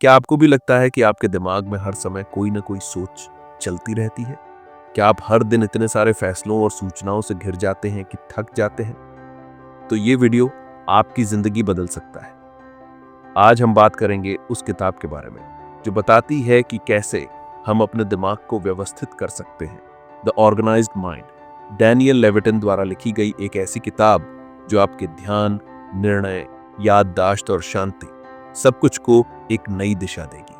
क्या आपको भी लगता है कि आपके दिमाग में हर समय कोई ना कोई सोच चलती रहती है? क्या आप हर दिन इतने सारे फैसलों और सूचनाओं से घिर जाते हैं कि थक जाते हैं? तो ये वीडियो आपकी जिंदगी बदल सकता है। आज हम बात करेंगे उस किताब के बारे में जो बताती है कि कैसे हम अपने दिमाग को व्यवस्थित कर सकते हैं। The organised mind, Daniel Levitin द्वारा लिखी गई एक ऐसी किताब जो आपके ध्यान, निर्णय, याददाश्त और शांति सब कुछ को एक नई दिशा देगी।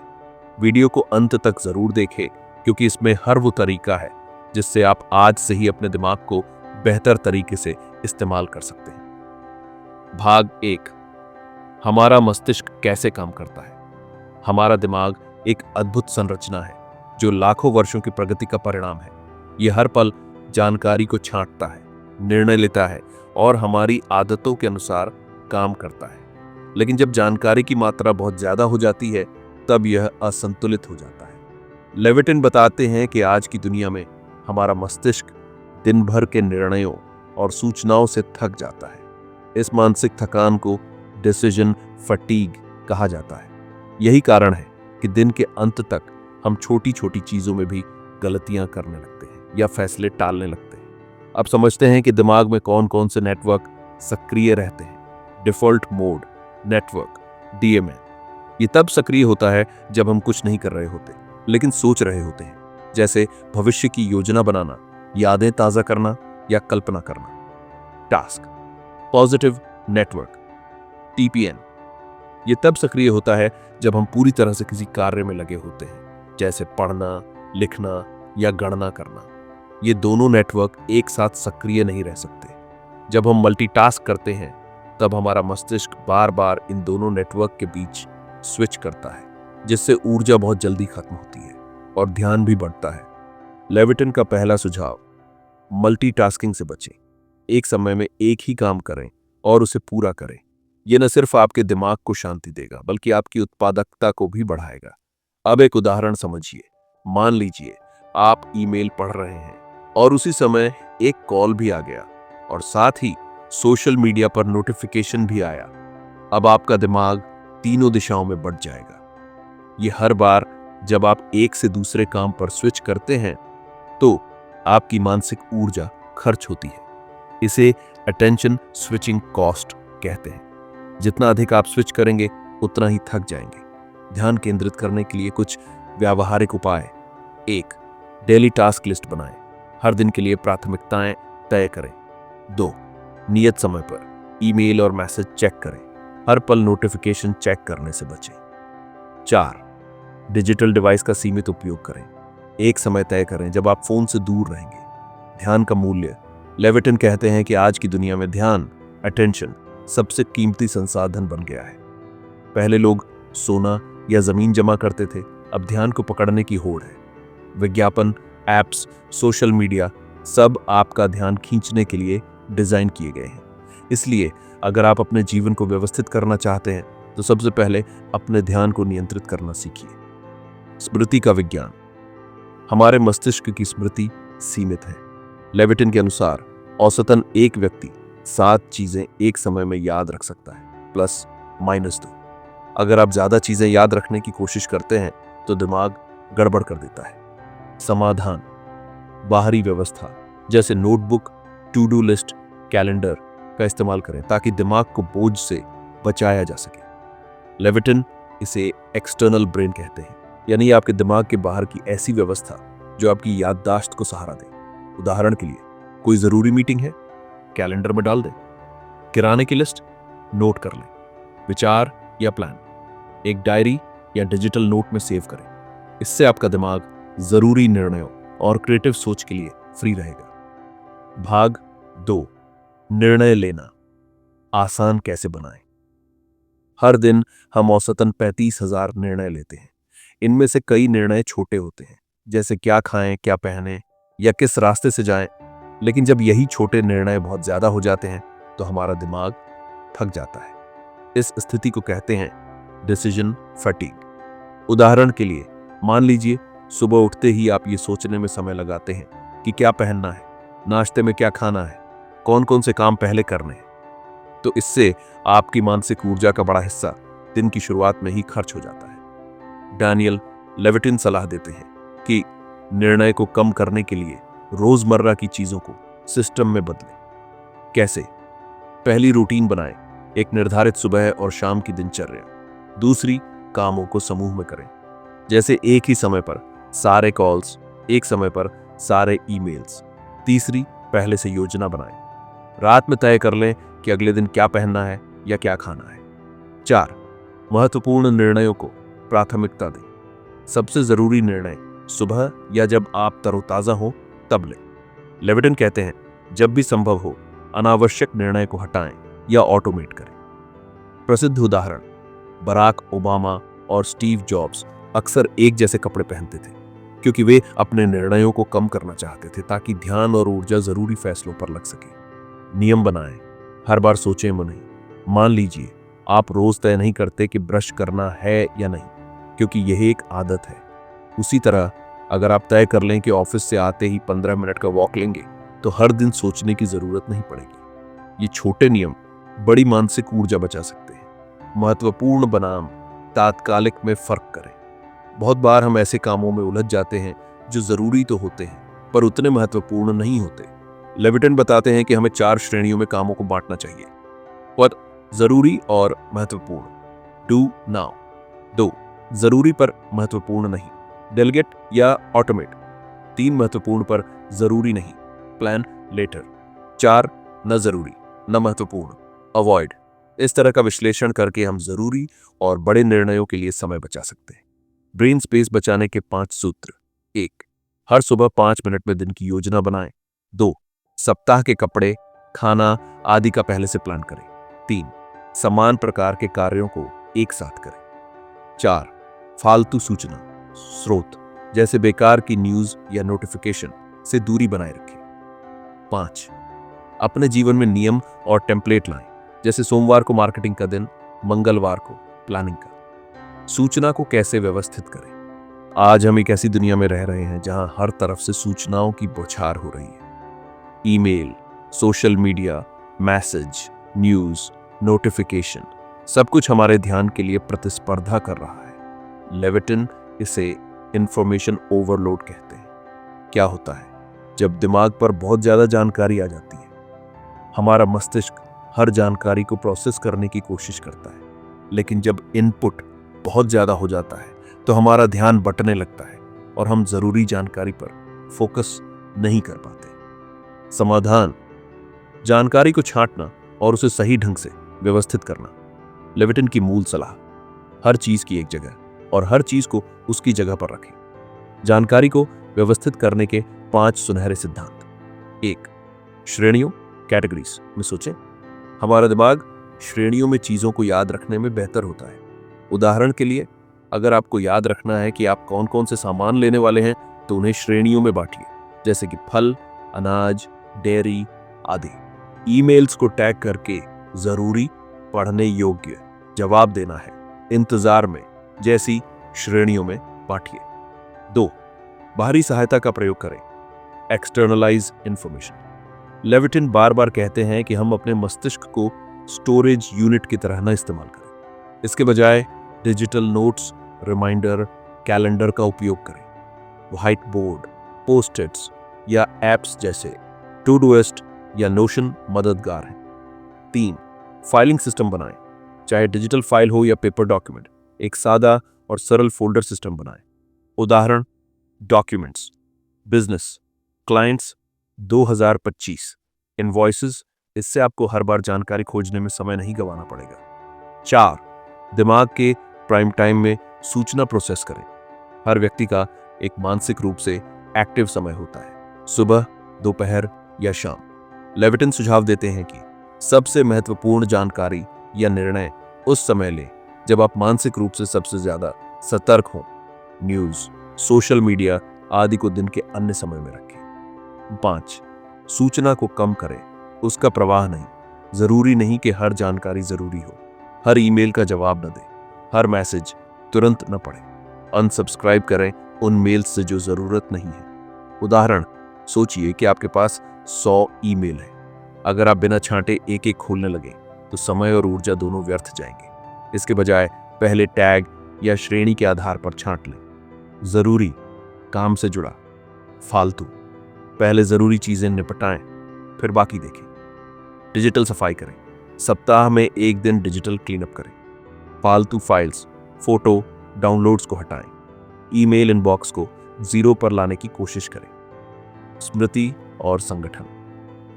वीडियो को अंत तक जरूर देखें क्योंकि इसमें हर वो तरीका है जिससे आप आज से ही अपने दिमाग को बेहतर तरीके से इस्तेमाल कर सकते हैं। भाग 1, हमारा मस्तिष्क कैसे काम करता है। हमारा दिमाग एक अद्भुत संरचना है जो लाखों वर्षों की प्रगति का परिणाम है। यह हर पल जानकारी को छांटता है, निर्णय लेता है और हमारी आदतों के अनुसार काम करता है। लेकिन जब जानकारी की मात्रा बहुत ज्यादा हो जाती है तब यह असंतुलित हो जाता है। लेविटिन बताते हैं कि आज की दुनिया में हमारा मस्तिष्क दिन भर के निर्णयों और सूचनाओं से थक जाता है। इस मानसिक थकान को डिसीजन फटीग कहा जाता है। यही कारण है कि दिन के अंत तक हम छोटी छोटी चीजों में भी गलतियां करने लगते हैं या फैसले टालने लगते हैं। अब समझते हैं कि दिमाग में कौन कौन से नेटवर्क सक्रिय रहते हैं। डिफॉल्ट मोड नेटवर्क, डीएमएन, ये तब सक्रिय होता है जब हम कुछ नहीं कर रहे होते लेकिन सोच रहे होते हैं, जैसे भविष्य की योजना बनाना, यादें ताजा करना या कल्पना करना। टास्क पॉजिटिव नेटवर्क, टीपीएन, ये तब सक्रिय होता है जब हम पूरी तरह से किसी कार्य में लगे होते हैं, जैसे पढ़ना, लिखना या गणना करना। ये दोनों नेटवर्क एक साथ सक्रिय नहीं रह सकते। जब हम मल्टीटास्क करते हैं तब हमारा मस्तिष्क बार बार इन दोनों नेटवर्क के बीच स्विच करता है, जिससे ऊर्जा बहुत जल्दी खत्म होती है और ध्यान भी बढ़ता है। लेविटन का पहला सुझाव, मल्टीटास्किंग से बचें। एक समय में एक ही काम करें और उसे पूरा करें। यह न सिर्फ आपके दिमाग को शांति देगा बल्कि आपकी उत्पादकता को भी बढ़ाएगा। अब एक उदाहरण समझिए। मान लीजिए आप ईमेल पढ़ रहे हैं और उसी समय एक कॉल भी आ गया और साथ ही सोशल मीडिया पर नोटिफिकेशन भी आया। अब आपका दिमाग तीनों दिशाओं में बढ़ जाएगा। ये हर बार जब आप एक से दूसरे काम पर स्विच करते हैं तो आपकी मानसिक ऊर्जा खर्च होती है। इसे अटेंशन स्विचिंग कॉस्ट कहते हैं। जितना अधिक आप स्विच करेंगे उतना ही थक जाएंगे। ध्यान केंद्रित करने के लिए कुछ व्यावहारिक उपाय। 1, डेली टास्क लिस्ट बनाएं। हर दिन के लिए प्राथमिकताएं तय करें। 2, नियत समय पर ईमेल और मैसेज चेक करें। हर पल नोटिफिकेशन चेक करने से बचें। 4, डिजिटल डिवाइस का सीमित उपयोग करें। एक समय तय करें जब आप फोन से दूर रहेंगे। ध्यान का मूल्य, लेविटन कहते हैं कि आज की दुनिया में ध्यान, अटेंशन सबसे कीमती संसाधन बन गया है। पहले लोग सोना या जमीन जमा करते थे, अब ध्यान को पकड़ने की होड़ है। विज्ञापन, एप्स, सोशल मीडिया सब आपका ध्यान खींचने के लिए डिजाइन किए गए हैं। इसलिए अगर आप अपने जीवन को व्यवस्थित करना चाहते हैं तो सबसे पहले अपने ध्यान को नियंत्रित करना सीखिए। स्मृति का विज्ञान, हमारे मस्तिष्क की स्मृति सीमित है। लेविटन के अनुसार औसतन एक व्यक्ति 7 चीजें एक समय में याद रख सकता है, ±2। अगर आप ज्यादा चीजें याद रखने की कोशिश करते हैं तो दिमाग गड़बड़ कर देता है। समाधान, बाहरी व्यवस्था जैसे notebook, to do list, calendar का इस्तेमाल करें ताकि दिमाग को बोझ से बचाया जा सके। लेविटन इसे एक्सटर्नल ब्रेन कहते हैं, यानी आपके दिमाग के बाहर की ऐसी व्यवस्था जो आपकी याददाश्त को सहारा दे। उदाहरण के लिए, कोई जरूरी मीटिंग है, कैलेंडर में डाल दें। किराने की लिस्ट नोट कर लें। विचार या प्लान एक डायरी या डिजिटल नोट में सेव करें। इससे आपका दिमाग जरूरी निर्णयों और क्रिएटिव सोच के लिए फ्री रहेगा। भाग 2, निर्णय लेना आसान कैसे बनाएं। हर दिन हम औसतन 35,000 निर्णय लेते हैं। इनमें से कई निर्णय छोटे होते हैं, जैसे क्या खाएं, क्या पहनें या किस रास्ते से जाएं। लेकिन जब यही छोटे निर्णय बहुत ज्यादा हो जाते हैं तो हमारा दिमाग थक जाता है। इस स्थिति को कहते हैं डिसीजन फटीग। उदाहरण के लिए, मान लीजिए सुबह उठते ही आप ये सोचने में समय लगाते हैं कि क्या पहनना है, नाश्ते में क्या खाना है, कौन कौन से काम पहले करने हैं। तो इससे आपकी मानसिक ऊर्जा का बड़ा हिस्सा दिन की शुरुआत में ही खर्च हो जाता है। डैनियल लेविटिन सलाह देते हैं कि निर्णय को कम करने के लिए रोजमर्रा की चीजों को सिस्टम में बदलें। कैसे? पहली रूटीन बनाएं, एक निर्धारित सुबह और शाम की दिनचर्या। दूसरी, कामों को समूह में करें, जैसे एक ही समय पर सारे कॉल्स, एक समय पर सारे ईमेल्स। तीसरी, पहले से योजना बनाएं, रात में तय कर लें कि अगले दिन क्या पहनना है या क्या खाना है। 4, महत्वपूर्ण निर्णयों को प्राथमिकता दें, सबसे जरूरी निर्णय सुबह या जब आप तरोताजा हो तब लें। लेविटिन कहते हैं, जब भी संभव हो अनावश्यक निर्णय को हटाएं या ऑटोमेट करें। प्रसिद्ध उदाहरण, बराक ओबामा और स्टीव जॉब्स अक्सर एक जैसे कपड़े पहनते थे क्योंकि वे अपने निर्णयों को कम करना चाहते थे ताकि ध्यान और ऊर्जा जरूरी फैसलों पर लग सके। नियम बनाएं, हर बार सोचें नहीं। मान लीजिए आप रोज तय नहीं करते कि ब्रश करना है या नहीं, क्योंकि यह एक आदत है। उसी तरह अगर आप तय कर लें कि ऑफिस से आते ही 15 मिनट का वॉक लेंगे, तो हर दिन सोचने की जरूरत नहीं पड़ेगी। ये छोटे नियम बड़ी मानसिक ऊर्जा बचा सकते हैं। महत्वपूर्ण बनाम तात्कालिक में फर्क करें। बहुत बार हम ऐसे कामों में उलझ जाते हैं जो जरूरी तो होते हैं पर उतने महत्वपूर्ण नहीं होते। लेविटिन बताते हैं कि हमें 4 श्रेणियों में कामों को बांटना चाहिए। और जरूरी और महत्वपूर्ण, डू नाउ। 2, जरूरी पर महत्वपूर्ण नहीं, डेलीगेट या ऑटोमेट। 3, महत्वपूर्ण पर जरूरी नहीं, प्लान लेटर। 4, न जरूरी न महत्वपूर्ण, अवॉइड। इस तरह का विश्लेषण करके हम जरूरी और बड़े निर्णयों के लिए समय बचा सकते हैं। ब्रेन स्पेस बचाने के 5 सूत्र। 1, हर सुबह 5 मिनट में दिन की योजना बनाएं। 2, सप्ताह के कपड़े, खाना आदि का पहले से प्लान करें। 3, समान प्रकार के कार्यों को एक साथ करें। 4, फालतू सूचना स्रोत जैसे बेकार की न्यूज या नोटिफिकेशन से दूरी बनाए रखें। 5, अपने जीवन में नियम और टेम्पलेट लाएं, जैसे सोमवार को मार्केटिंग का दिन, मंगलवार को प्लानिंग का। सूचना को कैसे व्यवस्थित करें? आज हम एक ऐसी दुनिया में रह रहे हैं जहां हर तरफ से सूचनाओं की बौछार हो रही है। Email, social media, message, news, notification, सब कुछ हमारे ध्यान के लिए प्रतिस्पर्धा कर रहा है। लेविटिन इसे इंफॉर्मेशन ओवरलोड कहते हैं। क्या होता है जब दिमाग पर बहुत ज्यादा जानकारी आ जाती है? हमारा मस्तिष्क हर जानकारी को प्रोसेस करने की कोशिश करता है, लेकिन जब इनपुट बहुत ज्यादा हो जाता है तो हमारा ध्यान बंटने लगता है और हम जरूरी जानकारी पर फोकस नहीं कर पाते। समाधान, जानकारी को छांटना और उसे सही ढंग से व्यवस्थित करना। लेविटिन की मूल सलाह, हर चीज की एक जगह और हर चीज को उसकी जगह पर रखें। जानकारी को व्यवस्थित करने के 5 सुनहरे सिद्धांत। 1, श्रेणियों कैटेगरीज में सोचें। हमारा दिमाग श्रेणियों में चीजों को याद रखने में बेहतर होता है। उदाहरण के लिए, अगर आपको याद रखना है कि आप कौन कौन से सामान लेने वाले हैं तो उन्हें श्रेणियों में बांटिए, जैसे कि फल, अनाज, डेयरी आदि। ईमेल्स को टैग करके जरूरी, पढ़ने योग्य, जवाब देना है, इंतजार में जैसी श्रेणियों में बांटिए। 2, बाहरी सहायता का प्रयोग करें, एक्सटर्नलाइज इंफॉर्मेशन। लेविटिन बार बार कहते हैं कि हम अपने मस्तिष्क को स्टोरेज यूनिट की तरह न इस्तेमाल करें। इसके बजाय डिजिटल नोट्स, रिमाइंडर, कैलेंडर का उपयोग करें। व्हाइट बोर्ड, पोस्ट-इट्स या एप्स जैसे टूडूइस्ट या नोशन मददगार हैं। 3, फाइलिंग सिस्टम बनाएं, चाहे डिजिटल फाइल हो या पेपर डॉक्यूमेंट। एक सादा और सरल फोल्डर सिस्टम बनाएं। उदाहरण, डॉक्यूमेंट्स, बिजनेस, क्लाइंट्स 2025, इनवॉइसेस। इससे आपको हर बार जानकारी खोजने में समय नहीं गंवाना पड़ेगा। 4, दिमाग के प्राइम टाइम में सूचना प्रोसेस करें। हर व्यक्ति का एक मानसिक रूप से एक्टिव समय होता है, सुबह, दोपहर या शाम। लेविटिन सुझाव देते हैं कि सबसे महत्वपूर्ण जानकारी या निर्णय उस समय लें जब आप मानसिक रूप से सबसे ज्यादा सतर्क हों। न्यूज, सोशल मीडिया आदि को दिन के अन्य समय में रखें। 5, सूचना को कम करें, उसका प्रवाह नहीं। जरूरी नहीं कि हर जानकारी जरूरी हो। हर ईमेल का जवाब न दें, हर मैसेज तुरंत न पढ़ें। अनसब्सक्राइब करें उन मेल्स से जो जरूरत नहीं है। उदाहरण, सोचिए कि आपके पास 100 ईमेल है। अगर आप बिना छांटे एक एक खोलने लगे तो समय और ऊर्जा दोनों व्यर्थ जाएंगे। इसके बजाय पहले टैग या श्रेणी के आधार पर छांट लें। जरूरी, काम से जुड़ा, फालतू। पहले जरूरी चीजें निपटाएं, फिर बाकी देखें। डिजिटल सफाई करें, सप्ताह में एक दिन डिजिटल क्लीनअप करें। फालतू फाइल्स, फोटो, डाउनलोड्स को हटाएं। ईमेल इनबॉक्स को 0 पर लाने की कोशिश करें। स्मृति और संगठन।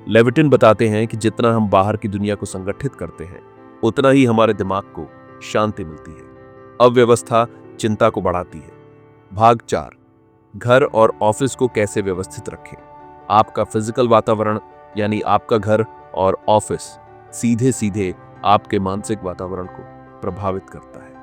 लेविटिन बताते हैं कि जितना हम बाहर की दुनिया को संगठित करते हैं, उतना ही हमारे दिमाग को शांति मिलती है। अव्यवस्था चिंता को बढ़ाती है। भाग 4, घर और ऑफिस को कैसे व्यवस्थित रखें। आपका फिजिकल वातावरण यानी आपका घर और ऑफिस सीधे सीधे आपके मानसिक वातावरण को प्रभावित करता है।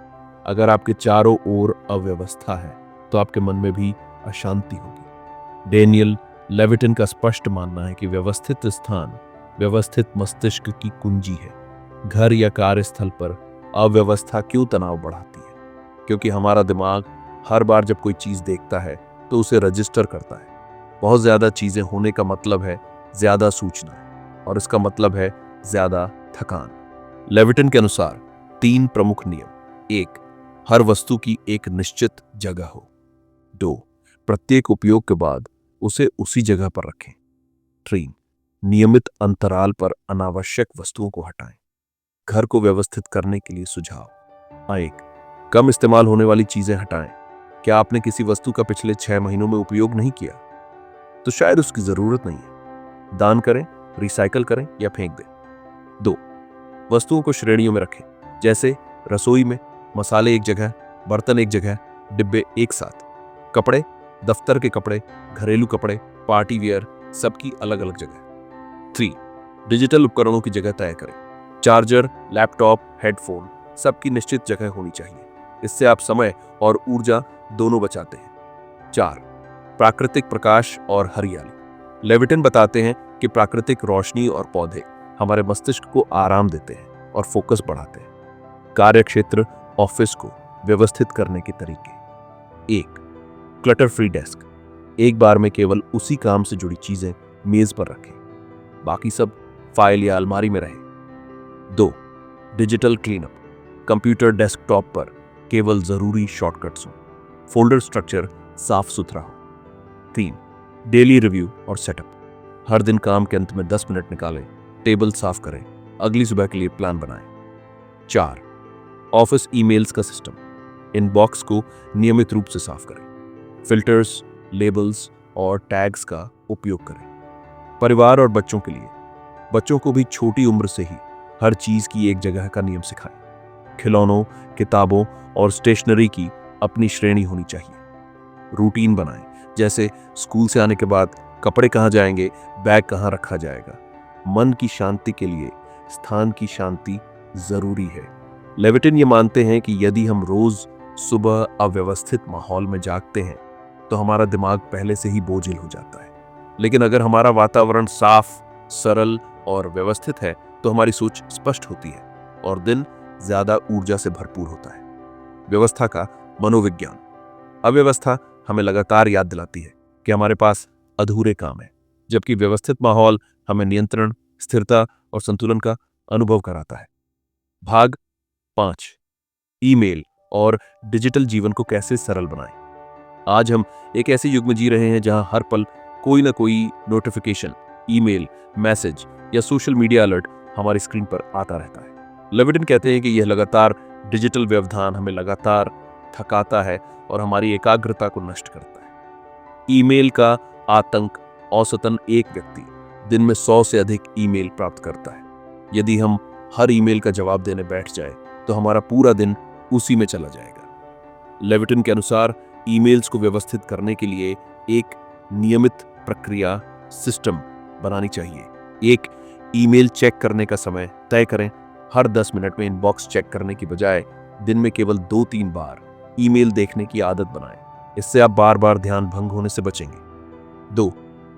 अगर आपके चारों ओर अव्यवस्था है तो आपके मन में भी अशांति होगी। डेनियल लेविटिन का स्पष्ट मानना है कि व्यवस्थित स्थान व्यवस्थित मस्तिष्क की कुंजी है। घर या कार्यस्थल पर अव्यवस्था क्यों तनाव बढ़ाती है? क्योंकि हमारा दिमाग हर बार जब कोई चीज देखता है तो उसे रजिस्टर करता है। बहुत ज्यादा चीजें होने का मतलब है ज्यादा सूचना, और इसका मतलब है ज्यादा थकान। लेविटिन के अनुसार 3 प्रमुख नियम। 1, हर वस्तु की एक निश्चित जगह हो। 2, प्रत्येक उपयोग के बाद उसे उसी जगह पर रखें। 3, नियमित अंतराल पर अनावश्यक वस्तुओं को हटाएं। घर को व्यवस्थित करने के लिए सुझाव। 1, कम इस्तेमाल होने वाली चीजें हटाएं। क्या आपने किसी वस्तु का पिछले 6 महीनों में उपयोग नहीं किया तो शायद उसकी जरूरत नहीं है। दान करें, रिसाइकल करें या फेंक दें। 2, वस्तुओं को श्रेणियों में रखें, जैसे रसोई में मसाले एक जगह, बर्तन एक जगह, डिब्बे एक साथ। कपड़े, दफ्तर के कपड़े, घरेलू कपड़े, पार्टी वियर, सबकी अलग अलग जगह। 3, डिजिटल उपकरणों की जगह तय करें। चार्जर, लैपटॉप, हेडफोन, सबकी निश्चित जगह होनी चाहिए। इससे आप समय और ऊर्जा दोनों बचाते हैं। 4, प्राकृतिक प्रकाश और हरियाली। लेविटिन बताते हैं कि प्राकृतिक रोशनी और पौधे हमारे मस्तिष्क को आराम देते हैं और फोकस बढ़ाते हैं। कार्यक्षेत्र, ऑफिस को व्यवस्थित करने के तरीके। 1, क्लटर फ्री डेस्क। एक बार में केवल उसी काम से जुड़ी चीजें मेज पर रखें, बाकी सब फाइल या अलमारी में रहे। 2, डिजिटल क्लीनअप। कंप्यूटर डेस्कटॉप पर केवल जरूरी शॉर्टकट्स हों, फोल्डर स्ट्रक्चर साफ सुथरा हो। 3, डेली रिव्यू और सेटअप। हर दिन काम के अंत में 10 मिनट निकालें, टेबल साफ करें, अगली सुबह के लिए प्लान बनाएं। 4, ऑफिस ईमेल्स का सिस्टम। इनबॉक्स को नियमित रूप से साफ करें। फिल्टर्स, लेबल्स और टैग्स का उपयोग करें। परिवार और बच्चों के लिए, बच्चों को भी छोटी उम्र से ही हर चीज की एक जगह का नियम सिखाएं। खिलौनों, किताबों और स्टेशनरी की अपनी श्रेणी होनी चाहिए। रूटीन बनाएं, जैसे स्कूल से आने के बाद कपड़े कहाँ जाएंगे, बैग कहाँ रखा जाएगा। मन की शांति के लिए स्थान की शांति जरूरी है। लेविटिन ये मानते हैं कि यदि हम रोज सुबह अव्यवस्थित माहौल में जागते हैं तो हमारा दिमाग पहले से ही बोझिल हो जाता है। लेकिन अगर हमारा वातावरण साफ, सरल और व्यवस्थित है तो हमारी सोच स्पष्ट होती है और दिन ज्यादा ऊर्जा से भरपूर होता है। व्यवस्था का मनोविज्ञान। अव्यवस्था हमें लगातार याद दिलाती है कि हमारे पास अधूरे काम है, जबकि व्यवस्थित माहौल हमें नियंत्रण, स्थिरता और संतुलन का अनुभव कराता है। भाग 5, ईमेल और डिजिटल जीवन को कैसे सरल बनाएं। आज हम एक ऐसे युग में जी रहे हैं जहां हर पल कोई ना कोई नोटिफिकेशन, ईमेल, मैसेज या सोशल मीडिया अलर्ट हमारी स्क्रीन पर आता रहता है। लेविटिन कहते हैं कि यह लगातार डिजिटल व्यवधान हमें लगातार थकाता है और हमारी एकाग्रता को नष्ट करता है। ईमेल का आतंक। औसतन एक व्यक्ति दिन में 100 से अधिक ईमेल प्राप्त करता है। यदि हम हर ईमेल का जवाब देने बैठ जाए तो हमारा पूरा दिन उसी में चला जाएगा। लेविटिन के अनुसार ईमेल्स को व्यवस्थित करने के लिए एक नियमित प्रक्रिया, सिस्टम बनानी चाहिए। एक, ईमेल चेक करने का समय तय करें। हर 10 मिनट में इनबॉक्स चेक करने की बजाय दिन में केवल 2-3 बार ईमेल देखने की आदत बनाएं। इससे आप बार बार ध्यान भंग होने से बचेंगे। 2,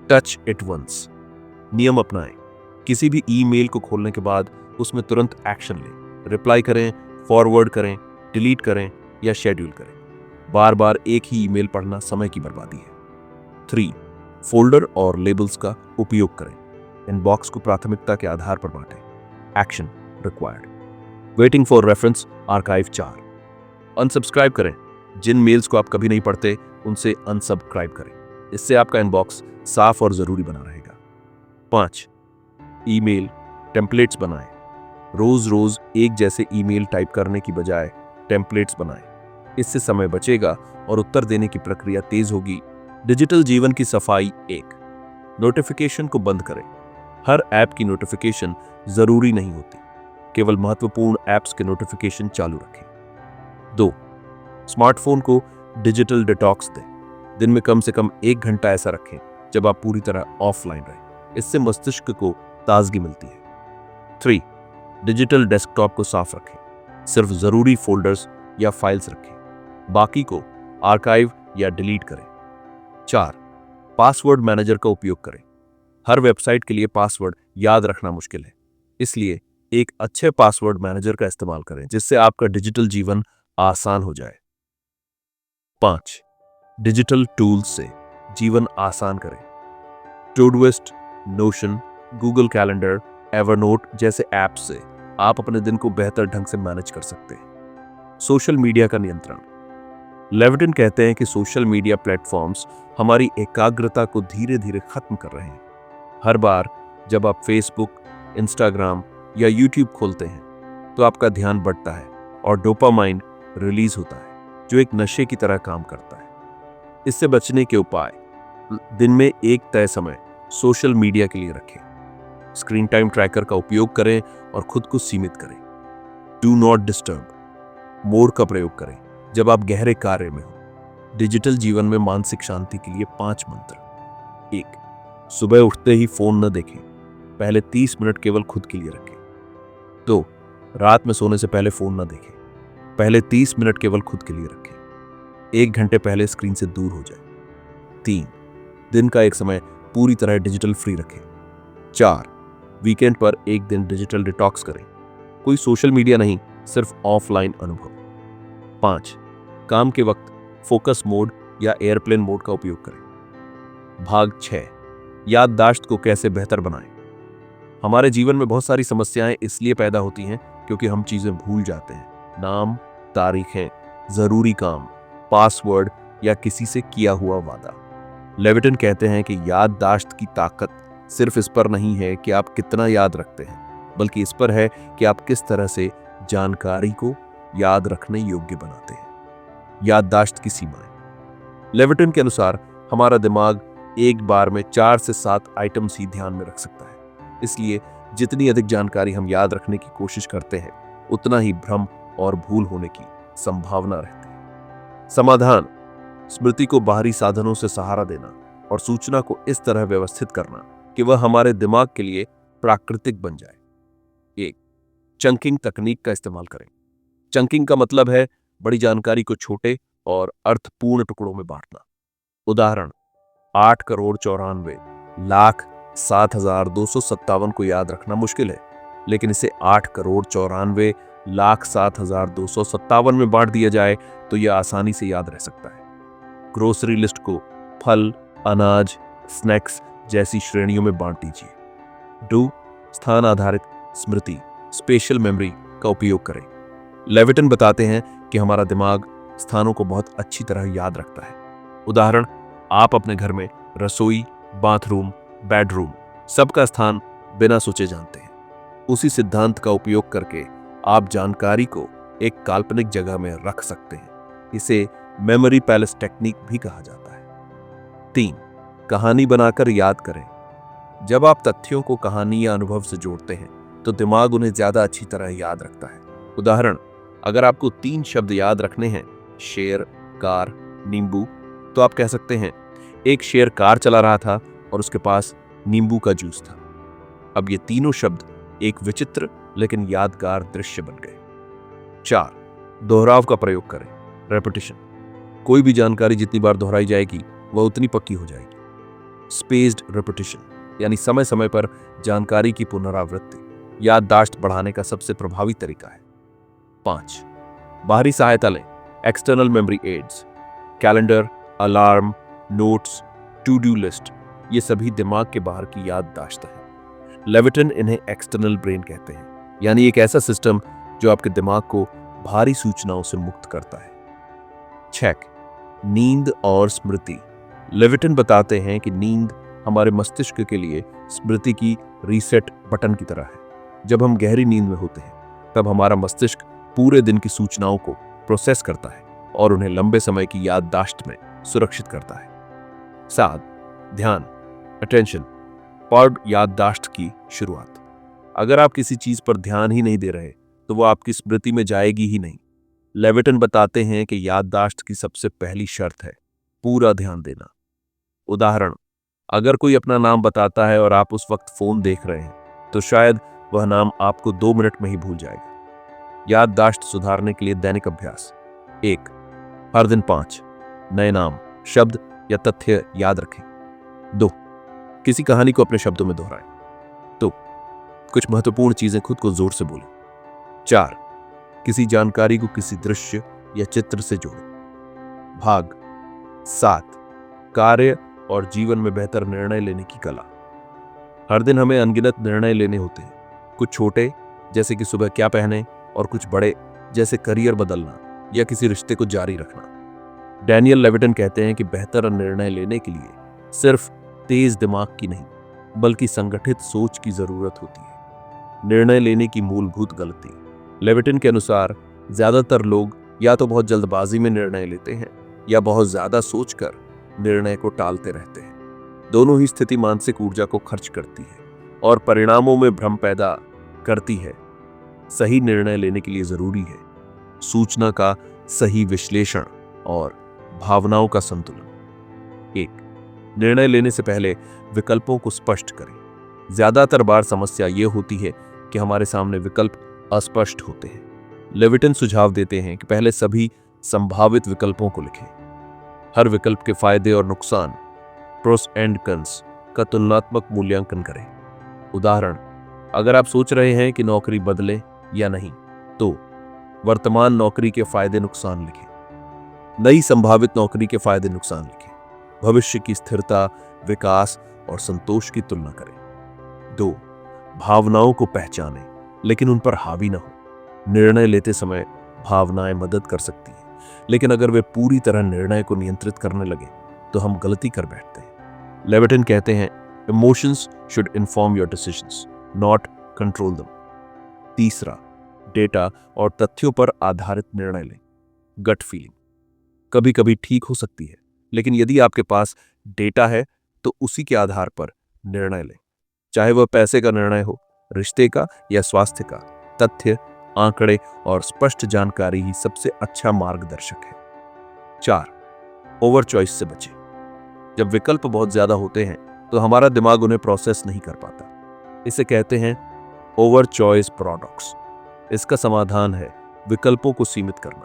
टच इट वंस। नियम अपनाएं। किसी भी ईमेल को खोलने के बाद उसमें तुरंत एक्शन लें। रिप्लाई करें, फॉरवर्ड करें, डिलीट करें या शेड्यूल करें। बार बार एक ही ईमेल पढ़ना समय की बर्बादी है। 3, फोल्डर और लेबल्स का उपयोग करें। इनबॉक्स को प्राथमिकता के आधार पर बांटें। Action required. Waiting for reference archive 4। Unsubscribe करें। जिन मेल्स को आप कभी नहीं पढ़ते उनसे अनसब्सक्राइब करें। इससे आपका इनबॉक्स साफ और जरूरी बना रहेगा। 5. ईमेल टेम्पलेट्स बनाएं। रोज रोज एक जैसे ईमेल टाइप करने की बजाय टेम्पलेट्स बनाएं। इससे समय बचेगा और उत्तर देने की प्रक्रिया तेज होगी। डिजिटल जीवन की सफाई 1. नोटिफिकेशन को बंद करें। हर ऐप की नोटिफिकेशन जरूरी नहीं होती, केवल महत्वपूर्ण ऐप्स के नोटिफिकेशन चालू रखें। 2. स्मार्टफोन को डिजिटल डिटॉक्स दें। दिन में कम से कम 1 घंटा ऐसा रखें जब आप पूरी तरह ऑफलाइन रहें। इससे मस्तिष्क को ताजगी मिलती है। 3. डिजिटल डेस्कटॉप को साफ रखें। सिर्फ जरूरी फोल्डर्स या फाइल्स रखें, बाकी को आर्काइव या डिलीट करें। 4. पासवर्ड मैनेजर का उपयोग करें। हर वेबसाइट के लिए पासवर्ड याद रखना मुश्किल है, इसलिए एक अच्छे पासवर्ड मैनेजर का इस्तेमाल करें जिससे आपका डिजिटल जीवन आसान हो जाए। 5. डिजिटल टूल्स से जीवन आसान करें। टूडूइस्ट, नोशन, गूगल कैलेंडर, एवरनोट जैसे ऐप्स से आप अपने दिन को बेहतर ढंग से मैनेज कर सकते हैं। सोशल मीडिया का नियंत्रण। लेविटिन कहते हैं कि सोशल मीडिया प्लेटफॉर्म्स हमारी एकाग्रता को धीरे धीरे खत्म कर रहे हैं। हर बार जब आप फेसबुक, इंस्टाग्राम या यूट्यूब खोलते हैं तो आपका ध्यान बढ़ता है और डोपामाइन रिलीज होता है, जो एक नशे की तरह काम करता है। इससे बचने के उपाय: दिन में एक तय समय सोशल मीडिया के लिए रखें। स्क्रीन टाइम ट्रैकर का उपयोग करें और खुद को सीमित करें। डू नॉट डिस्टर्ब मोड का प्रयोग करें जब आप गहरे कार्य में हो। डिजिटल जीवन में मानसिक शांति के लिए 5 मंत्र। 1. सुबह उठते ही फोन न देखें। पहले 30 मिनट केवल खुद के लिए रखें। 2. रात में सोने से पहले फोन न देखें। पहले 30 मिनट केवल खुद के लिए रखें। 1 घंटे पहले स्क्रीन से दूर हो जाए। 3. दिन का एक समय पूरी तरह डिजिटल फ्री रखें। 4. वीकेंड पर एक दिन डिजिटल डिटॉक्स करें। कोई सोशल मीडिया नहीं, सिर्फ ऑफलाइन अनुभव। 5. काम के वक्त फोकस मोड या एयरप्लेन मोड का उपयोग करें। भाग 6. याददाश्त को कैसे बेहतर बनाएं। हमारे जीवन में बहुत सारी समस्याएं इसलिए पैदा होती हैं क्योंकि हम चीजें भूल जाते हैं। नाम, तारीखें, जरूरी काम, पासवर्ड या किसी से किया हुआ वादा। लेविटिन कहते हैं कि याददाश्त की ताकत सिर्फ इस पर नहीं है कि आप कितना याद रखते हैं, बल्कि इस पर है कि आप किस तरह से जानकारी को याद रखने योग्य बनाते हैं। याददाश्त की सीमाएं। लेविटिन के अनुसार हमारा दिमाग एक बार में 4 से 7 आइटम्स ही ध्यान में रख सकता है। इसलिए जितनी अधिक जानकारी हम याद रखने की कोशिश करते हैं, उतना ही भ्रम और भूल होने की संभावना रहती है। समाधान: स्मृति को बाहरी साधनों से सहारा देना और सूचना को इस तरह व्यवस्थित करना कि वह हमारे दिमाग के लिए प्राकृतिक बन जाए। 1. चंकिंग तकनीक का इस्तेमाल करें। चंकिंग का मतलब है बड़ी जानकारी को छोटे और अर्थपूर्ण टुकड़ों में बांटना। उदाहरण: 8,94,07,257 को याद रखना मुश्किल है, लेकिन इसे 8,94,07,257 में बांट दिया जाए तो यह आसानी से याद रह सकता है। ग्रोसरी लिस्ट को फल, अनाज, स्नैक्स जैसी श्रेणियों में बांट दीजिए। डू स्थान आधारित स्मृति, स्पेशल मेमोरी का उपयोग करें। लेविटिन बताते हैं कि हमारा दिमाग स्थानों को बहुत अच्छी तरह याद रखता है। उदाहरण: आप अपने घर में रसोई, बाथरूम, बेडरूम सबका स्थान बिना सोचे जानते हैं। उसी सिद्धांत का उपयोग करके आप जानकारी को एक काल्पनिक जगह में रख सकते हैं। इसे मेमोरी पैलेस टेक्निक भी कहा जाता है। 3. कहानी बनाकर याद करें। जब आप तथ्यों को कहानी या अनुभव से जोड़ते हैं तो दिमाग उन्हें ज्यादा अच्छी तरह याद रखता है। उदाहरण: अगर आपको 3 शब्द याद रखने हैं, शेर, कार, नींबू, तो आप कह सकते हैं, एक शेर कार चला रहा था और उसके पास नींबू का जूस था। अब ये तीनों शब्द एक विचित्र लेकिन यादगार दृश्य बन गए। 4. दोहराव का प्रयोग करें। रेपिटेशन। कोई भी जानकारी जितनी बार दोहराई जाएगी वह उतनी पक्की हो जाएगी। स्पेस्ड रेपिटेशन यानी समय समय पर जानकारी की पुनरावृत्ति याददाश्त बढ़ाने का सबसे प्रभावी तरीका है। 5. बाहरी सहायता लें। External memory aids, calendar, alarm, notes, to do list, ये सभी दिमाग के बाहर की याददाश्त है। लेविटिन इन्हें एक्सटर्नल ब्रेन कहते हैं, यानी एक ऐसा सिस्टम जो आपके दिमाग को भारी सूचनाओं से मुक्त करता है। चेक, नींद और स्मृति। लेविटन बताते हैं कि नींद हमारे मस्तिष्क के लिए स्मृति की रीसेट बटन की तरह है। जब हम गहरी नींद में होते हैं तब हमारा मस्तिष्क पूरे दिन की सूचनाओं को प्रोसेस करता है और उन्हें लंबे समय की याददाश्त में सुरक्षित करता है। 7. ध्यान, अटेंशन और याददाश्त की शुरुआत। अगर आप किसी चीज पर ध्यान ही नहीं दे रहे तो वो आपकी स्मृति में जाएगी ही नहीं। लेविटन बताते हैं कि याददाश्त की सबसे पहली शर्त है पूरा ध्यान देना। उदाहरण, अगर कोई अपना नाम बताता है और आप उस वक्त फोन देख रहे हैं तो शायद वह नाम आपको 2 मिनट में ही भूल जाएगा। याददाश्त सुधारने के लिए दैनिक अभ्यास। 1. हर दिन 5 नए नाम, शब्द या तथ्य याद रखें। 2. किसी कहानी को अपने शब्दों में दोहराएं। 2. कुछ महत्वपूर्ण चीजें खुद को जोर से बोलें। 4. किसी जानकारी को किसी दृश्य या चित्र से जोड़ें। भाग 7. कार्य और जीवन में बेहतर निर्णय लेने की कला। हर दिन हमें अनगिनत निर्णय लेने होते हैं। कुछ छोटे, जैसे कि सुबह क्या पहने, और कुछ बड़े, जैसे करियर बदलना या किसी रिश्ते को जारी रखना। डैनियल लेविटन कहते हैं कि बेहतर निर्णय लेने के लिए सिर्फ तेज दिमाग की नहीं, बल्कि संगठित सोच की जरूरत होती है। निर्णय लेने की मूलभूत गलती। लेविटन के अनुसार ज्यादातर लोग या तो बहुत जल्दबाजी में निर्णय लेते हैं या बहुत ज्यादा सोचकर निर्णय को टालते रहते हैं। दोनों ही स्थिति मानसिक ऊर्जा को खर्च करती है और परिणामों में भ्रम पैदा करती है। सही निर्णय लेने के लिए जरूरी है सूचना का सही विश्लेषण और भावनाओं का संतुलन। 1. निर्णय लेने से पहले विकल्पों को स्पष्ट करें। ज्यादातर बार समस्या यह होती है कि हमारे सामने विकल्प अस्पष्ट होते हैं। लेविटन सुझाव देते हैं कि पहले सभी संभावित विकल्पों को लिखें। हर विकल्प के फायदे और नुकसान, प्रोस एंड कॉन्स, का तुलनात्मक मूल्यांकन करें। उदाहरण, अगर आप सोच रहे हैं कि नौकरी बदले या नहीं, तो वर्तमान नौकरी के फायदे नुकसान लिखें। नई संभावित नौकरी के फायदे नुकसान लिखें। भविष्य की स्थिरता, विकास और संतोष की तुलना करें। 2. भावनाओं को पहचानें, लेकिन उन पर हावी न हो। निर्णय लेते समय भावनाएं मदद कर सकती हैं, लेकिन अगर वे पूरी तरह निर्णय को नियंत्रित करने लगे तो हम गलती कर बैठते हैं। लेविटन कहते हैं, emotions should inform your decisions, not control them. 3. Data और तथ्यों पर आधारित निर्णय लें। गट फीलिंग कभी कभी ठीक हो सकती है, लेकिन यदि आपके पास डेटा है तो उसी के आधार पर निर्णय लें। चाहे वह पैसे का निर्णय हो, रिश्ते का या स्वास्थ्य का, तथ्य, आंकड़े और स्पष्ट जानकारी ही सबसे अच्छा मार्गदर्शक है। 4. ओवर चॉइस से बचें। जब विकल्प बहुत ज्यादा होते हैं तो हमारा दिमाग उन्हें प्रोसेस नहीं कर पाता। इसे कहते हैं ओवर चॉइस पैराडॉक्स। इसका समाधान है विकल्पों को सीमित करना।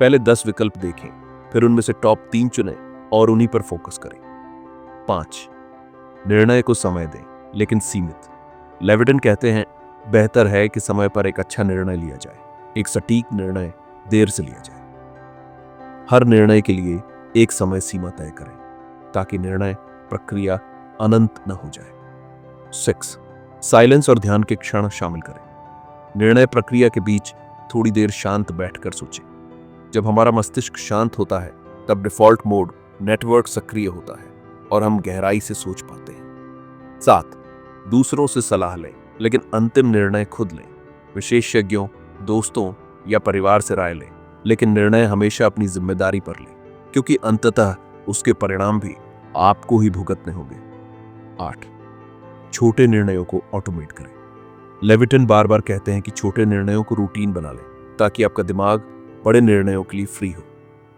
पहले 10 विकल्प देखें, फिर उनमें से टॉप 3 चुनें और उन्हीं पर फोकस करें। 5. निर्णय को समय दें, लेकिन सीमित। लेविटन कहते हैं, बेहतर है कि समय पर एक अच्छा निर्णय लिया जाए, एक सटीक निर्णय देर से लिया जाए। हर निर्णय के लिए एक समय सीमा तय करें ताकि निर्णय प्रक्रिया अनंत न हो जाए। 6. साइलेंस और ध्यान के क्षण शामिल करें। निर्णय प्रक्रिया के बीच थोड़ी देर शांत बैठकर सोचें। जब हमारा मस्तिष्क शांत होता है तब डिफॉल्ट मोड नेटवर्क सक्रिय होता है और हम गहराई से सोच पाते हैं। 7. दूसरों से सलाह लें, लेकिन अंतिम निर्णय खुद लें। विशेषज्ञों, दोस्तों या परिवार से राय लें, लेकिन निर्णय हमेशा अपनी जिम्मेदारी पर लें, क्योंकि अंततः उसके परिणाम भी आपको ही भुगतने होंगे। 8. छोटे निर्णयों को ऑटोमेट करें। लेविटन बार बार कहते हैं कि छोटे निर्णयों को रूटीन बना लें ताकि आपका दिमाग बड़े निर्णयों के लिए फ्री हो।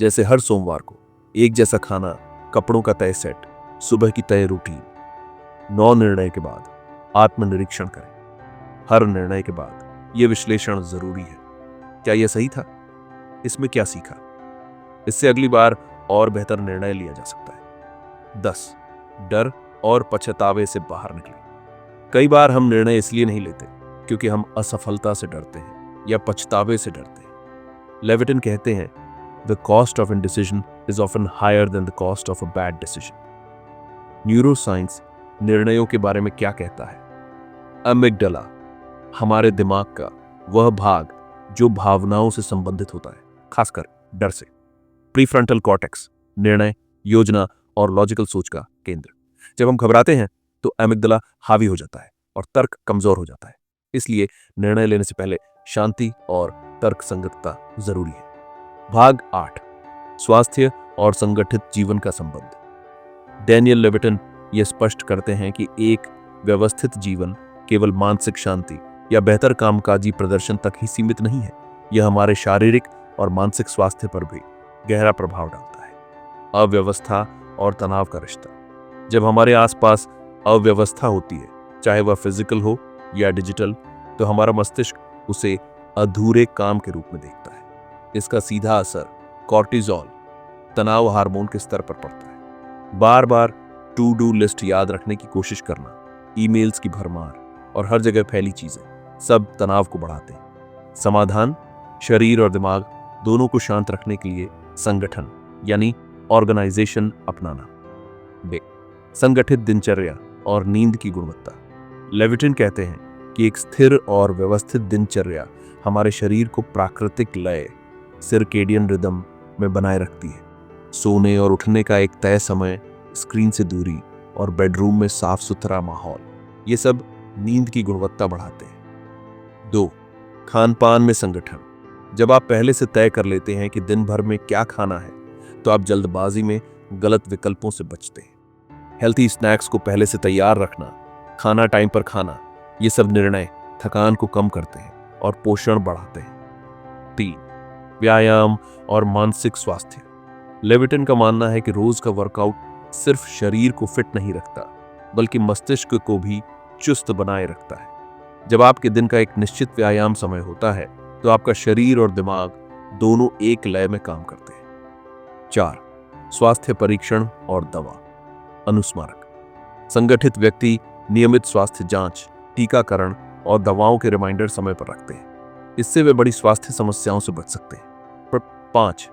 जैसे हर सोमवार को एक जैसा खाना, कपड़ों का तय सेट, सुबह की तय रूटीन। 9 निर्णय के बाद आत्मनिरीक्षण करें। हर निर्णय के बाद यह विश्लेषण जरूरी है। क्या यह सही था? इसमें क्या सीखा? इससे अगली बार और बेहतर निर्णय लिया जा सकता है। 10. डर और पछतावे से बाहर निकलें। कई बार हम निर्णय इसलिए नहीं लेते क्योंकि हम असफलता से डरते हैं या पछतावे से डरते हैं। लेविटन कहते हैं, the cost of indecision is often higher than the cost of a bad decision. Neuroscience निर्णयों के बारे में क्या कहता है? अमिगडाला, हमारे दिमाग का वह भाग जो भावनाओं से संबंधित होता है, खासकर डर से। प्रीफ्रंटल कॉर्टेक्स निर्णय, योजना और लॉजिकल सोच का केंद्र। जब हम घबराते हैं तो एमिग्डाला हावी हो जाता है और तर्क कमजोर हो जाता है। इसलिए निर्णय लेने से पहले शांति और तर्क संगतता जरूरी है। भाग 8, स्वास्थ्य और संगठित जीवन का संबंध। डैनियल लेविटन यह स्पष्ट करते हैं कि एक व्यवस्थित जीवन केवल मानसिक शांति या बेहतर कामकाजी प्रदर्शन तक ही सीमित नहीं है, यह हमारे शारीरिक और मानसिक स्वास्थ्य पर भी गहरा प्रभाव डालता है। अव्यवस्था और तनाव का रिश्ता। जब हमारे आसपास अव्यवस्था होती है, चाहे वह फिजिकल हो या डिजिटल, तो हमारा मस्तिष्क उसे अधूरे काम के रूप में देखता है। इसका सीधा असर कॉर्टिसोल, तनाव हार्मोन के स्तर पर पड़ता है। बार बार टू डू लिस्ट याद रखने की कोशिश करना, ईमेल्स की भरमार और हर जगह फैली चीजें सब तनाव को बढ़ाते हैं। समाधान, शरीर और दिमाग दोनों को शांत रखने के लिए संगठन यानी ऑर्गेनाइजेशन अपनाना। संगठित दिनचर्या और नींद की गुणवत्ता। लेविटन कहते हैं कि एक स्थिर और व्यवस्थित दिनचर्या हमारे शरीर को प्राकृतिक लय, सर्केडियन रिदम में बनाए रखती है। सोने और उठने का एक तय समय, स्क्रीन से दूरी और बेडरूम में साफ सुथरा माहौल, ये सब नींद की गुणवत्ता बढ़ाते हैं। 2, खान पान में संगठन। जब आप पहले से तय कर लेते हैं कि दिन भर में क्या खाना है, तो आप जल्दबाजी में गलत विकल्पों से बचते हैं। हेल्थी स्नैक्स को पहले से तैयार रखना, खाना टाइम पर खाना, ये सब निर्णय थकान को कम करते हैं और पोषण बढ़ाते हैं। 3, व्यायाम और मानसिक स्वास्थ्य। लेविटन का मानना है कि रोज का वर्कआउट सिर्फ शरीर को फिट नहीं रखता, बल्कि मस्तिष्क को भी चुस्त बनाए रखता है। जब आपके दिन का एक निश्चित व्यायाम समय होता है, तो आपका शरीर और दिमाग दोनों एक लय में काम करते हैं। 4, स्वास्थ्य परीक्षण और दवा। अनुस्मारक। संगठित व्यक्ति नियमित स्वास्थ्य जांच, टीकाकरण और दवाओं के रिमाइंडर समय पर रखते हैं। इससे वे बड़ी स्वास्थ्य समस्याओं से बच सकते हैं। 5,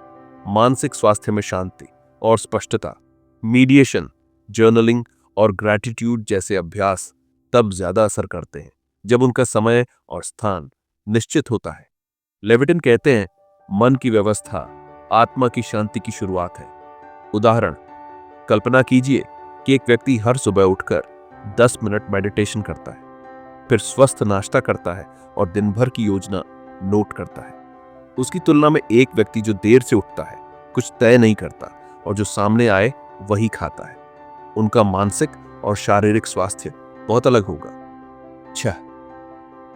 मानसिक स्वास्थ्य में शांति और स्पष्टता। मीडिएशन, जर्नलिंग और ग्रैटिट्यूड जैसे अभ्यास तब ज्यादा असर करते हैं जब उनका समय और स्थान निश्चित होता है। लेविटन कहते हैं, मन की व्यवस्था आत्मा की शांति की शुरुआत है। उदाहरण, कल्पना कीजिए कि एक व्यक्ति हर सुबह उठकर 10 मिनट मेडिटेशन करता है, फिर स्वस्थ नाश्ता करता है और दिन भर की योजना नोट करता है। उसकी तुलना में एक व्यक्ति जो देर से उठता है, कुछ तय नहीं करता और जो सामने आए वही खाता है, उनका मानसिक और शारीरिक स्वास्थ्य बहुत अलग होगा। 6,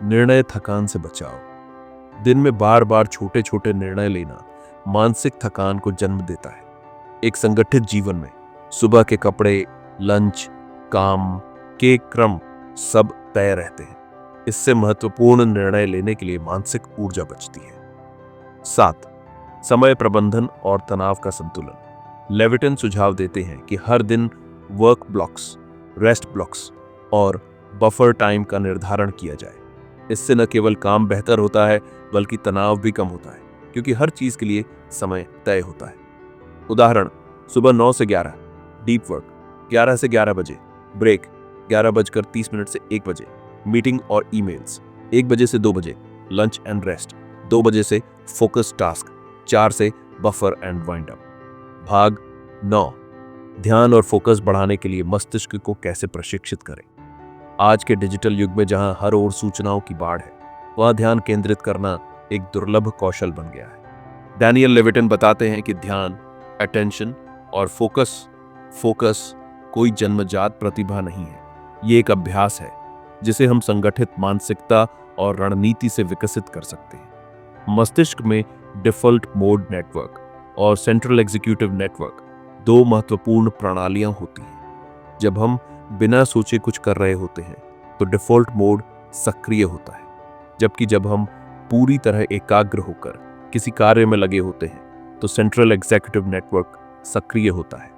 निर्णय थकान से बचाओ। दिन में बार बार छोटे छोटे निर्णय लेना मानसिक थकान को जन्म देता है। एक संगठित जीवन में सुबह के कपड़े, लंच, काम के क्रम सब तय रहते हैं। इससे महत्वपूर्ण निर्णय लेने के लिए मानसिक ऊर्जा बचती है। 7, समय प्रबंधन और तनाव का संतुलन। लेविटन सुझाव देते हैं कि हर दिन वर्क ब्लॉक्स, रेस्ट ब्लॉक्स और बफर टाइम का निर्धारण किया जाए। इससे न केवल काम बेहतर होता है, बल्कि तनाव भी कम होता है, क्योंकि हर चीज के लिए समय तय होता है। उदाहरण, सुबह 9 से 11 डीप वर्क, 11 से 11 बजे ब्रेक, 11:30 से 1 बजे मीटिंग और ईमेल्स, 1 बजे से 2 बजे लंच एंड रेस्ट, 2 बजे से फोकस टास्क, 4 से बफर एंड वाइंड अप। भाग 9, ध्यान और फोकस बढ़ाने के लिए मस्तिष्क को कैसे प्रशिक्षित करें। आज के डिजिटल युग में जहां हर ओर सूचनाओं की बाढ़ है, वहां ध्यान केंद्रित करना एक दुर्लभ कौशल बन गया है। डैनियल लेविटन बताते हैं कि ध्यान, अटेंशन और फोकस कोई जन्मजात प्रतिभा नहीं है। ये एक अभ्यास है जिसे हम संगठित मानसिकता और रणनीति से विकसित कर सकते हैं। मस्तिष्क में डिफॉल्ट मोड नेटवर्क और सेंट्रल एग्जीक्यूटिव नेटवर्क 2 महत्वपूर्ण प्रणालियां होती हैं। जब हम बिना सोचे कुछ कर रहे होते हैं तो डिफॉल्ट मोड सक्रिय होता है, जबकि जब हम पूरी तरह एकाग्र होकर किसी कार्य में लगे होते हैं तो सेंट्रल एग्जीक्यूटिव नेटवर्क सक्रिय होता है।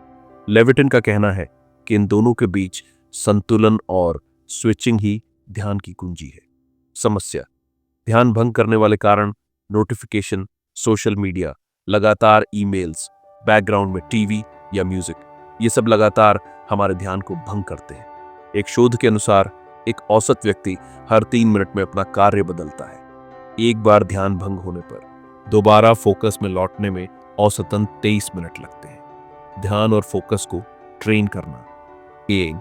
लेविटन का कहना है कि इन दोनों के बीच संतुलन और स्विचिंग ही ध्यान की कुंजी है। समस्या, ध्यान भंग करने वाले कारण नोटिफिकेशन, सोशल मीडिया, लगातार ईमेल्स, बैकग्राउंड में टीवी या म्यूजिक, ये सब लगातार हमारे ध्यान को भंग करते हैं। एक शोध के अनुसार एक औसत व्यक्ति हर 3 मिनट में अपना कार्य बदलता है। एक बार ध्यान भंग होने पर दोबारा फोकस में लौटने में औसतन 23 मिनट लगते हैं। ध्यान और फोकस को ट्रेन करना। एक,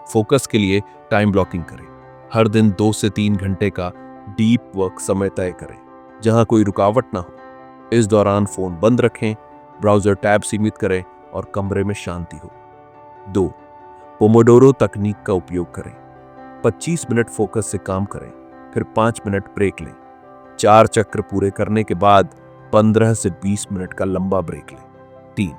फोकस के लिए टाइम ब्लॉकिंग करें। हर दिन 2 से 3 घंटे का डीप वर्क समय तय करें जहां कोई रुकावट ना हो। इस दौरान फोन बंद रखें, ब्राउजर टैब सीमित करें और कमरे में शांति हो। 2, पोमोडोरो तकनीक का उपयोग करें। 25 मिनट फोकस से काम करें, फिर 5 मिनट ब्रेक लें। 4 चक्र पूरे करने के बाद 15 से 20 मिनट का लंबा ब्रेक लें। 3,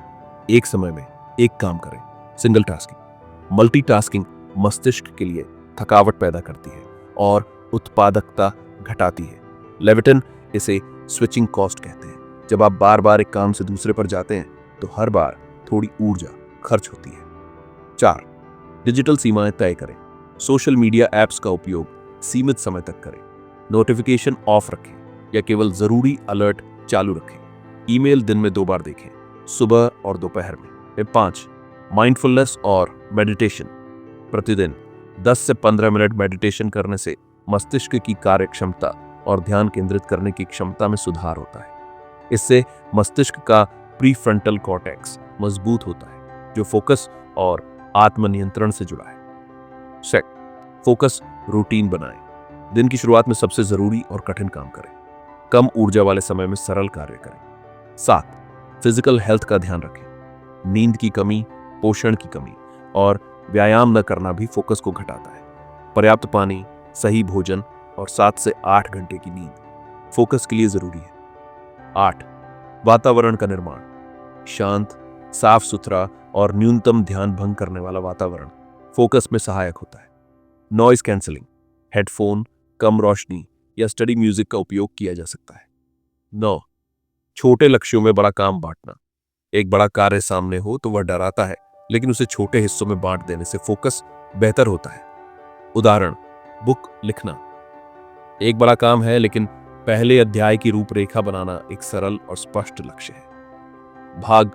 एक समय में एक काम करें। Single tasking. मल्टीटास्किंग मस्तिष्क के लिए थकावट पैदा करती है और उत्पादकता घटाती है। लेविटन इसे स्विचिंग कॉस्ट कहते हैं। जब आप बार बार एक काम से दूसरे पर जाते हैं तो हर बार थोड़ी ऊर्जा खर्च होती है। 4, डिजिटल सीमाएं तय करें। सोशल मीडिया ऐप्स का उपयोग सीमित समय तक करें। नोटिफिकेशन ऑफ रखें या केवल जरूरी अलर्ट चालू रखें। ईमेल दिन में 2 बार देखें, सुबह और दोपहर में। 5, माइंडफुलनेस और मेडिटेशन। प्रतिदिन 10 से 15 मिनट मेडिटेशन करने से मस्तिष्क की कार्यक्षमता और ध्यान केंद्रित करने की क्षमता में सुधार होता है। इससे मस्तिष्क का प्रीफ्रंटल कॉर्टेक्स मजबूत होता है जो फोकस और आत्मनियंत्रण से जुड़ा है। फोकस रूटीन बनाएं। दिन की शुरुआत में सबसे जरूरी और कठिन काम करें। कम ऊर्जा वाले समय में सरल कार्य करें। 7, फिजिकल हेल्थ का ध्यान रखें। नींद की कमी, पोषण की कमी और व्यायाम न करना भी फोकस को घटाता है। पर्याप्त पानी, सही भोजन और 7 से 8 घंटे की नींद फोकस के लिए जरूरी है। 8, वातावरण का निर्माण। शांत, साफ सुथरा और न्यूनतम ध्यान भंग करने वाला वातावरण फोकस में सहायक होता है। नॉइज कैंसलिंग, हेडफोन, कम रोशनी या स्टडी म्यूजिक का उपयोग किया जा सकता है। 9, छोटे लक्ष्यों में बड़ा काम बांटना। एक बड़ा कार्य सामने हो तो वह डराता है, लेकिन उसे छोटे हिस्सों में बांट देने से फोकस बेहतर होता है। उदाहरण, बुक लिखना एक बड़ा काम है, लेकिन पहले अध्याय की रूपरेखा बनाना एक सरल और स्पष्ट लक्ष्य है। भाग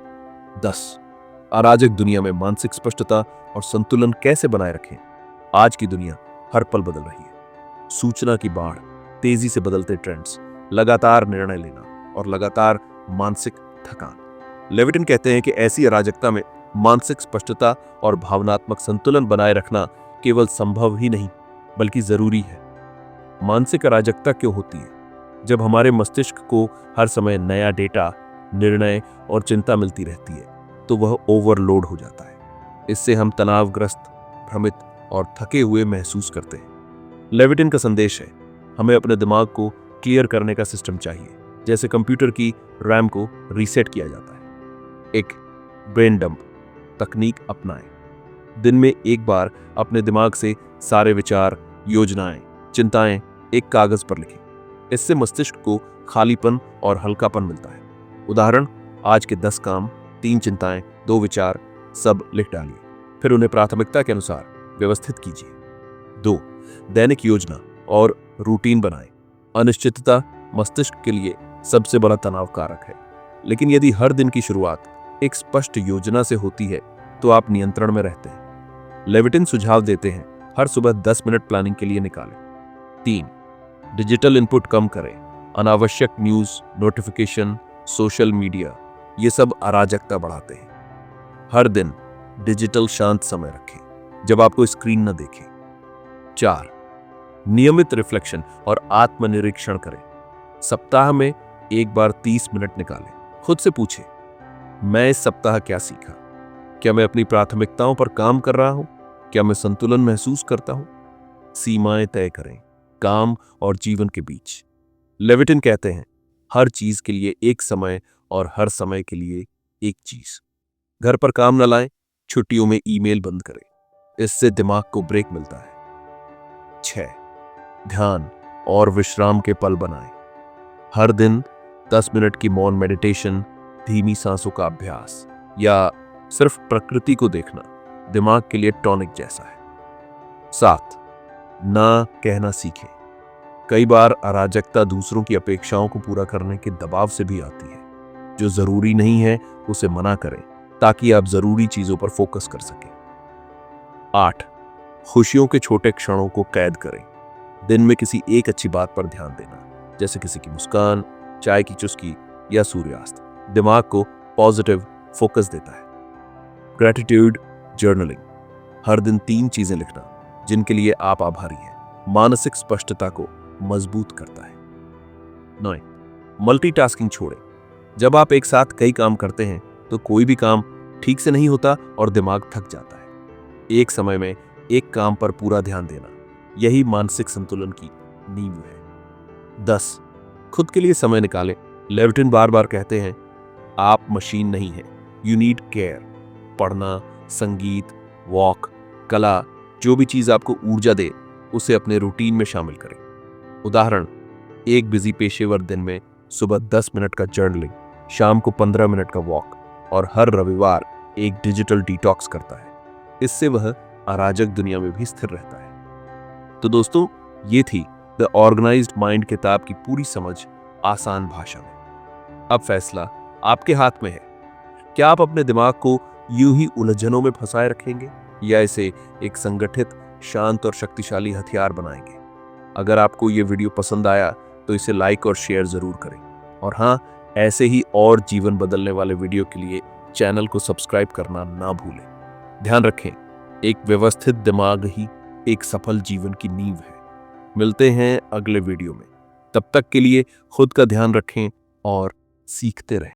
10, अराजक दुनिया में मानसिक स्पष्टता और संतुलन कैसे बनाए रखें। आज की दुनिया हर पल बदल रही है। सूचना की बाढ़, तेजी से बदलते ट्रेंड्स, लगातार निर्णय लेना और लगातार मानसिक थकान। लेविटन कहते हैं कि ऐसी अराजकता में मानसिक स्पष्टता और भावनात्मक संतुलन बनाए रखना केवल संभव ही नहीं बल्कि जरूरी है। मानसिक अराजकता क्यों होती है? जब हमारे मस्तिष्क को हर समय नया डेटा, निर्णय और चिंता मिलती रहती है तो वह ओवरलोड हो जाता है। इससे हम तनावग्रस्त, भ्रमित और थके हुए महसूस करते हैं। लेविटन का संदेश है, हमें अपने दिमाग को क्लियर करने का सिस्टम चाहिए, जैसे कंप्यूटर की रैम को रीसेट किया जाता है। एक, ब्रेन डंप तकनीक अपनाएं। दिन में एक बार अपने दिमाग से सारे विचार, योजनाएं, चिंताएं एक कागज पर लिखें। इससे मस्तिष्क को खालीपन और हल्कापन मिलता है। उदाहरण, आज के 10 काम, 3 चिंताएं, 2 विचार, सब लिख डालिए। फिर उन्हें प्राथमिकता के अनुसार व्यवस्थित कीजिए। 2, दैनिक योजना और रूटीन बनाएं। अनिश्चितता मस्तिष्क के लिए सबसे बड़ा तनाव कारक है, लेकिन यदि हर दिन की शुरुआत एक स्पष्ट योजना से होती है तो आप नियंत्रण में रहते हैं। लेविटन सुझाव देते हैं, हर सुबह 10 मिनट प्लानिंग के लिए निकालें। 3, डिजिटल इनपुट कम करें। अनावश्यक न्यूज, नोटिफिकेशन, सोशल मीडिया, ये सब अराजकता बढ़ाते हैं। हर दिन डिजिटल शांत समय रखें जब आपको स्क्रीन न देखें। 4, नियमित रिफ्लेक्शन और आत्मनिरीक्षण करें। सप्ताह में एक बार 30 मिनट निकालें। खुद से पूछें, मैं इस सप्ताह क्या सीखा? क्या मैं अपनी प्राथमिकताओं पर काम कर रहा हूं? क्या मैं संतुलन महसूस करता हूं? सीमाएं तय करें काम और जीवन के बीच। लेविटन कहते हैं, हर चीज के लिए एक समय और हर समय के लिए एक चीज। घर पर काम न लाएं, छुट्टियों में ईमेल बंद करें, इससे दिमाग को ब्रेक मिलता है। 6, ध्यान और विश्राम के पल बनाएं। हर दिन 10 मिनट की मौन मेडिटेशन, धीमी सांसों का अभ्यास या सिर्फ प्रकृति को देखना दिमाग के लिए टॉनिक जैसा है। 7, ना कहना सीखें। कई बार अराजकता दूसरों की अपेक्षाओं को पूरा करने के दबाव से भी आती है। जो जरूरी नहीं है उसे मना करें ताकि आप जरूरी चीजों पर फोकस कर सकें। 8, खुशियों के छोटे क्षणों को कैद करें। दिन में किसी एक अच्छी बात पर ध्यान देना, जैसे किसी की मुस्कान, चाय की चुस्की या सूर्यास्त, दिमाग को पॉजिटिव फोकस देता है। ग्रेटिट्यूड जर्नलिंग, हर दिन 3 चीजें लिखना जिनके लिए आप आभारी हैं, मानसिक स्पष्टता को मजबूत करता है। 9. मल्टीटास्किंग छोड़ें। जब आप एक साथ कई काम करते हैं तो कोई भी काम ठीक से नहीं होता और दिमाग थक जाता है। एक समय में एक काम पर पूरा ध्यान देना, यही मानसिक संतुलन की नींव है। 10. खुद के लिए समय निकालें। लेविटिन बार बार कहते हैं, आप मशीन नहीं हैं, यू नीड केयर। पढ़ना, संगीत, वॉक, कला, जो भी चीज आपको ऊर्जा दे उसे अपने रूटीन में शामिल करें। उदाहरण, एक बिजी पेशेवर दिन में सुबह 10 मिनट का जर्नलिंग, शाम को 15 मिनट का वॉक और हर रविवार एक डिजिटल डिटॉक्स करता है। इससे वह अराजक दुनिया में भी स्थिर रहता है। तो दोस्तों, ये थी द ऑर्गेनाइज्ड माइंड किताब की पूरी समझ आसान भाषा में। अब फैसला आपके हाथ में है। क्या आप अपने दिमाग को यूं ही उलझनों में फंसाए रखेंगे या इसे एक संगठित, शांत और शक्तिशाली हथियार बनाएंगे? अगर आपको ये वीडियो पसंद आया तो इसे लाइक और शेयर जरूर करें। और हाँ, ऐसे ही और जीवन बदलने वाले वीडियो के लिए चैनल को सब्सक्राइब करना ना भूलें। ध्यान रखें, एक व्यवस्थित दिमाग ही एक सफल जीवन की नींव है। मिलते हैं अगले वीडियो में। तब तक के लिए खुद का ध्यान रखें और सीखते रहें।